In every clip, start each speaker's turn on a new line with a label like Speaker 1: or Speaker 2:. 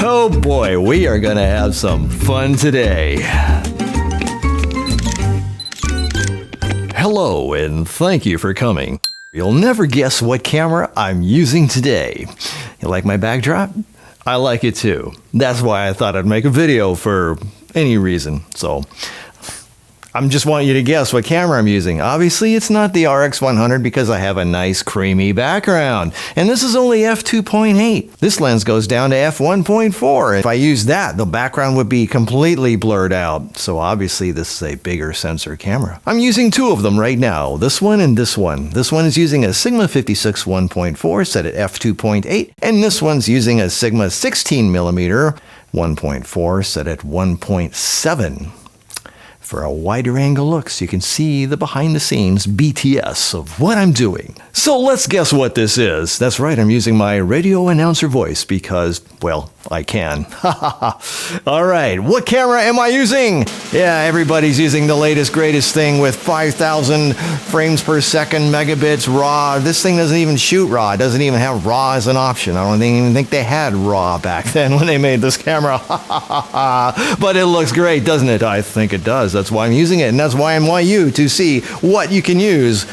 Speaker 1: Oh boy, we are gonna have some fun today. Hello, and thank you for coming. You'll never guess what camera I'm using today. You like my backdrop? I like it too. That's why I thought I'd make a video for any reason. So I'm just want you to guess what camera I'm using. Obviously, it's not the RX100 because I have a nice creamy background. And this is only f2.8. This lens goes down to f1.4. If I use that, the background would be completely blurred out. So obviously, this is a bigger sensor camera. I'm using two of them right now, this one and this one. This one is using a Sigma 56 1.4 set at f2.8, and this one's using a Sigma 16mm 1.4 set at 1.7. For a wider angle look so you can see the behind the scenes BTS of what I'm doing. So let's guess what this is. That's right, I'm using my radio announcer voice because, well, I can. All right, what camera am I using? Yeah, everybody's using the latest, greatest thing with 5,000 frames per second, megabits, RAW. This thing doesn't even shoot RAW. It doesn't even have RAW as an option. I don't even think they had RAW back then when they made this camera. But it looks great, doesn't it? I think it does. That's why I'm using it, and that's why I want you to see what you can use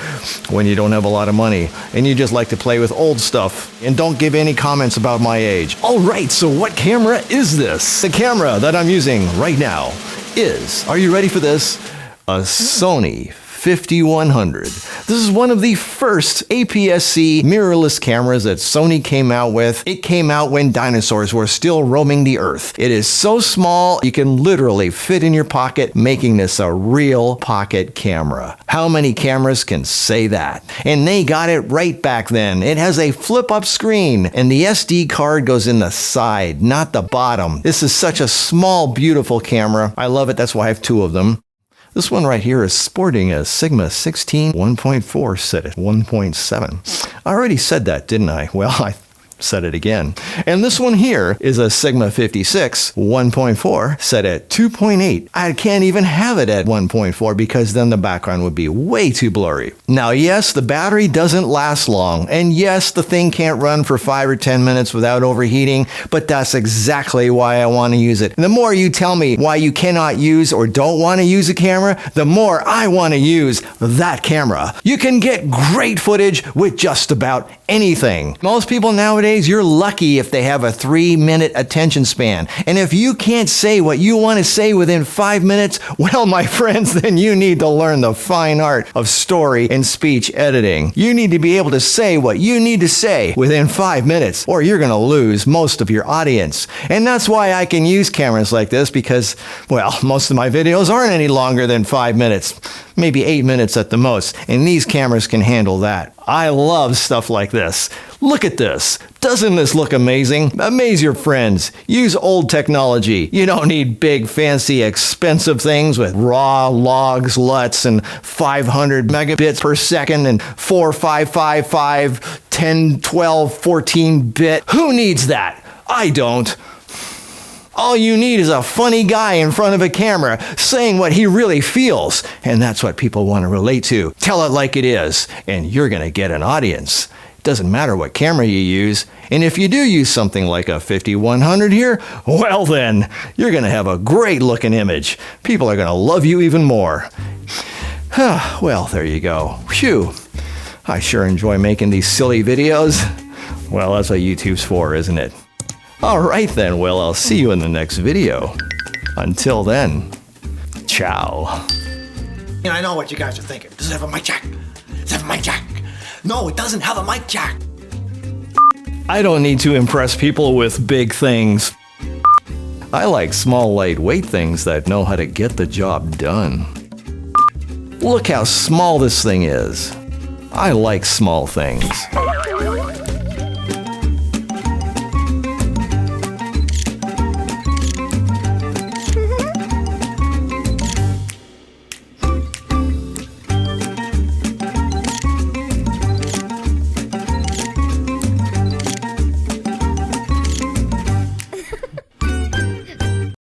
Speaker 1: when you don't have a lot of money and you just like to play with old stuff and don't give any comments about my age. All right, so what camera is this? The camera that I'm using right now is, are you ready for this? A Sony 5100. This is one of the first APS-C mirrorless cameras that Sony came out with. It came out when dinosaurs were still roaming the earth. It is so small, you can literally fit in your pocket, making this a real pocket camera. How many cameras can say that? And they got it right back then. It has a flip-up screen, and the SD card goes in the side, not the bottom. This is such a small, beautiful camera. I love it. That's why I have two of them. This one right here is sporting a Sigma 16 1.4 set at 1.7. I already said that, didn't I? Well, I said it again. And this one here is a Sigma 56 1.4 set at 2.8. I can't even have it at 1.4 because then the background would be way too blurry. Now, yes, the battery doesn't last long. And yes, the thing can't run for 5 or 10 minutes without overheating, but that's exactly why I want to use it. And the more you tell me why you cannot use or don't want to use a camera, the more I want to use that camera. You can get great footage with just about anything. Most people nowadays, you're lucky if they have a 3-minute attention span. And if you can't say what you want to say within 5 minutes, well, my friends, then you need to learn the fine art of story and speech editing. You need to be able to say what you need to say within 5 minutes, or you're going to lose most of your audience. And that's why I can use cameras like this because, well, most of my videos aren't any longer than 5 minutes. Maybe 8 minutes at the most, and these cameras can handle that. I love stuff like this. Look at this. Doesn't this look amazing? Amaze your friends. Use old technology. You don't need big, fancy, expensive things with raw logs, LUTs, and 500 megabits per second, and 4, 5, 5, 5, 10, 12, 14 bit. Who needs that? I don't. All you need is a funny guy in front of a camera saying what he really feels. And that's what people want to relate to. Tell it like it is, and you're going to get an audience. It doesn't matter what camera you use. And if you do use something like a 5100 here, well then, you're going to have a great looking image. People are going to love you even more. Well, there you go. Phew. I sure enjoy making these silly videos. Well, that's what YouTube's for, isn't it? Alright then, well, I'll see you in the next video. Until then, ciao.
Speaker 2: And I know what you guys are thinking. Does it have a mic jack? Does it have a mic jack? No, it doesn't have a mic jack.
Speaker 1: I don't need to impress people with big things. I like small, lightweight things that know how to get the job done. Look how small this thing is. I like small things.